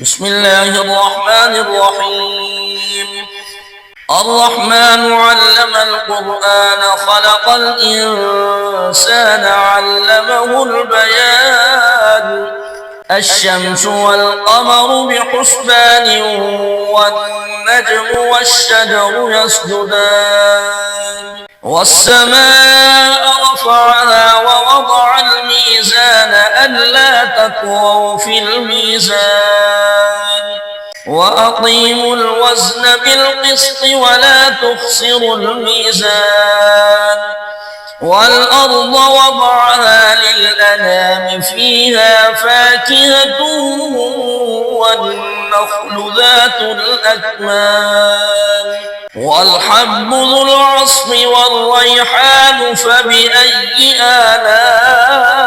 بسم الله الرحمن الرحيم. الرحمن علم القرآن خلق الإنسان علمه البيان. الشمس والقمر بحسبان والنجم والشجر يسجدان والسماء رفعها ووضع الميزان ألا تطغوا في الميزان وأقيموا الوزن بالقسط ولا تخسروا الميزان والأرض وضعها للأنام فيها فاكهة والنخل ذات الأكمام والحب ذو العصف والريحان فبأي آلاء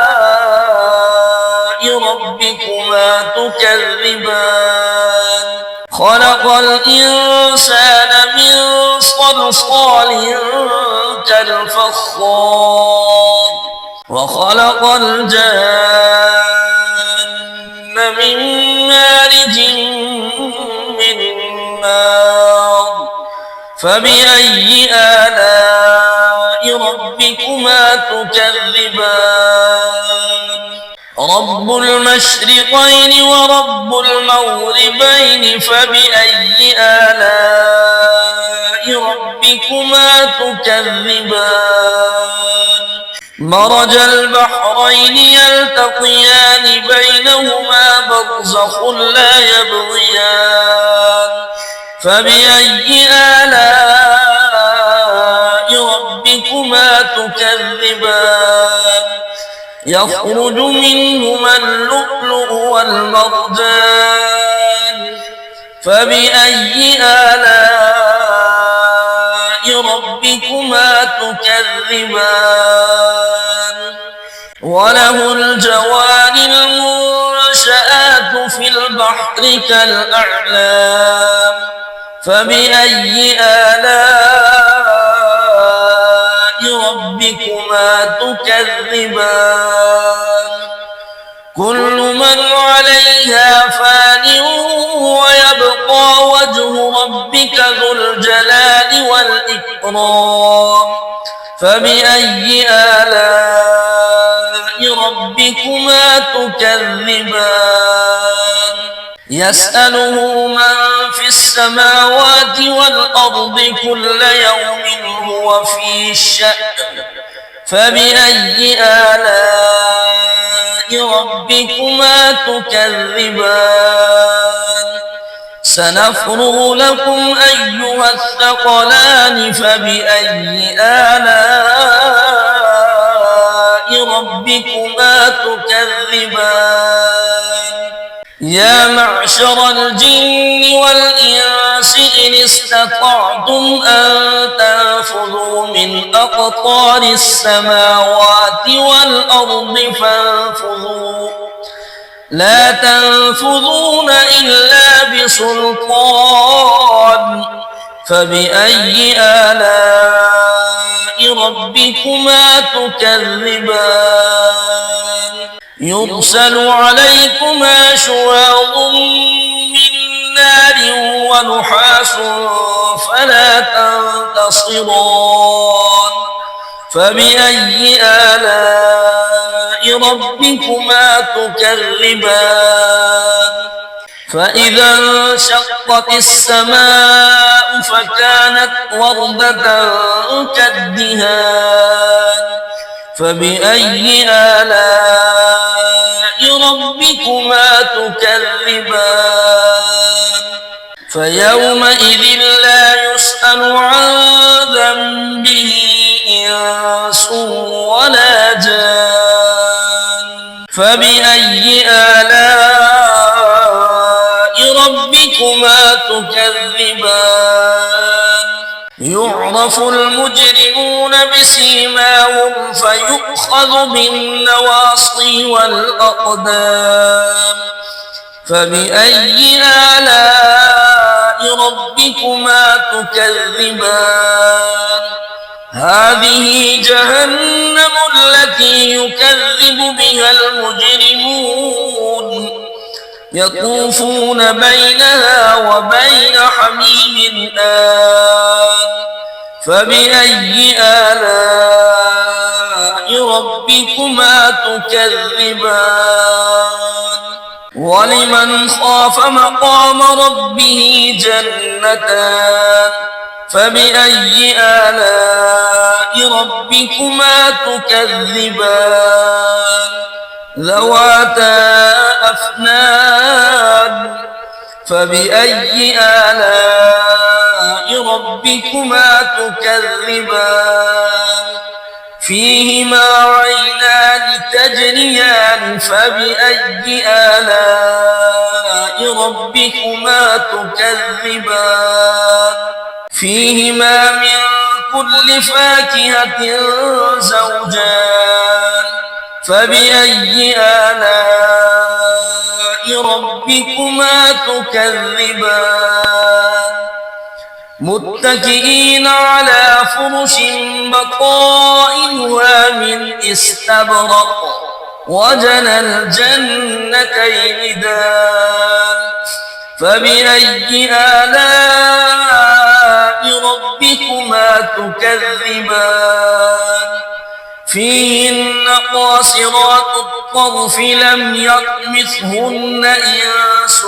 ربكما تكذبان خلق الإنسان من صلصال كالفخار وخلق الجن من مارج من نار فبأي آلاء ربكما تكذبان رب المشرقين ورب المغربين فبأي آلاء ربكما تكذبان مرج البحرين يلتقيان بينهما برزخ لا يبغيان فبأي آلاء ربكما تكذبان يخرج منهما اللؤلؤ والمرجان فبأي آلاء ربكما تكذبان وله الجوار المنشآت في البحر كالأعلام فبأي آلاء ربكما تكذبان كل من عليها فان ويبقى وجه ربك ذو الجلال والإكرام فبأي آلاء ربكما تكذبان يسأله من في السماوات والأرض كل يوم هو في شأن فبأي آلاء ربكما تكذبان سنفرغ لكم أيها الثقلان فبأي آلاء ربكما تكذبان يا معشر الجن والإنس إن استطعتم أن تنفذوا من أقطار السماوات والأرض فانفذوا لا تنفذون إلا بسلطان فبأي آلاء ربكما تكذبان يرسل عليكما شواظ من نار ونحاس فلا تنتصران فبأي آلاء ربكما تكذبان فإذا انشقت السماء فكانت وردة كالدهان فبأي آلاء ربكما تكذبان فيومئذ لا يسأل عن ذنبه إنس ولا جان فبأي آلاء ربكما تكذبان يعرف المجرمون بسيماهم فيؤخذ بالنواصي والأقدام فبأي آلاء ربكما تكذبان هذه جهنم التي يكذب بها المجرمون يطوفون بينها وبين حميم آن فبأي آلاء ربكما تكذبان ولمن خاف مقام ربه جنتان فبأي آلاء ربكما تكذبان ذواتا أفنان فبأي آلاء ربكما تكذبان فيهما عينان تجريان فبأي آلاء ربكما تكذبان فيهما من كل فاكهة زوجان فبأي آلاء ربكما تكذبان متكئين على فرش بطائنها من استبرق وجنى الجنتين دان فبأي آلاء ربكما تكذبان فيهن قاصرات الطرف لم يطمثهن إنس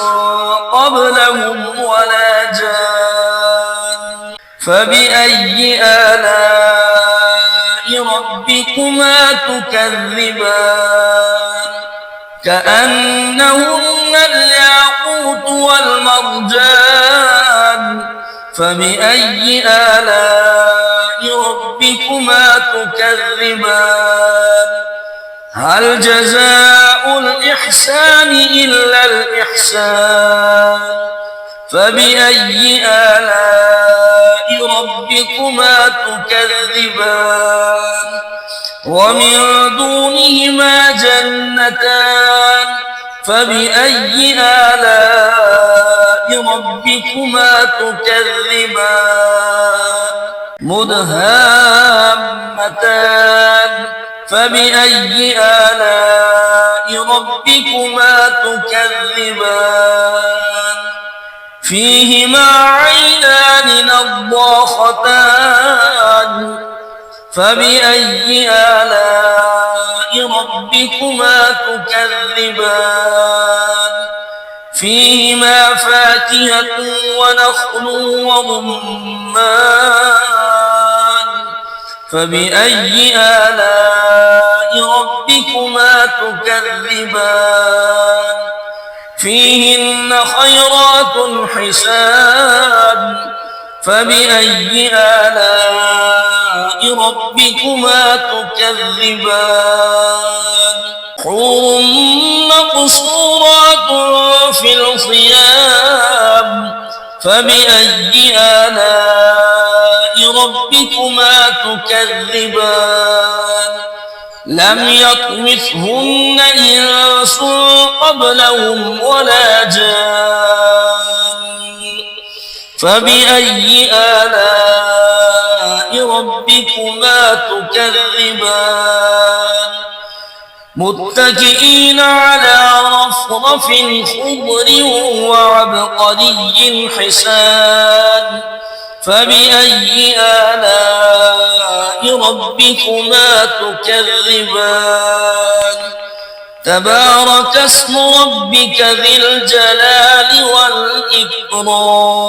قبلهم ولا جان فبأي آلاء ربكما تكذبان كأنهن الياقوت والمرجان فبأي آلاء ربكما تكذبان هل جزاء الإحسان إلا الإحسان فبأي آلاء ربكما تكذبان ومن دونهما جنتان فبأي آلاء ربكما تكذبان مدهامتان فبأي آلاء ربكما تكذبان فيهما عينان نضاختان فبأي آلاء ربكما تكذبان فيهما فاكهة ونخل ورمان فبأي آلاء ربكما تكذبان فيهن خيرات حسان فبأي آلاء ربكما تكذبان حور مقصورات في الخيام فبأي آلاء ربكما تكذبان لم يطمثهن إنس قبلهم ولا جان فبأي آلاء ربكما تكذبان متكئين على رفرف خضر وعبقري حسان فبأي آلاء ربكما تكذبان تبارك اسم ربك ذي الجلال والإكرام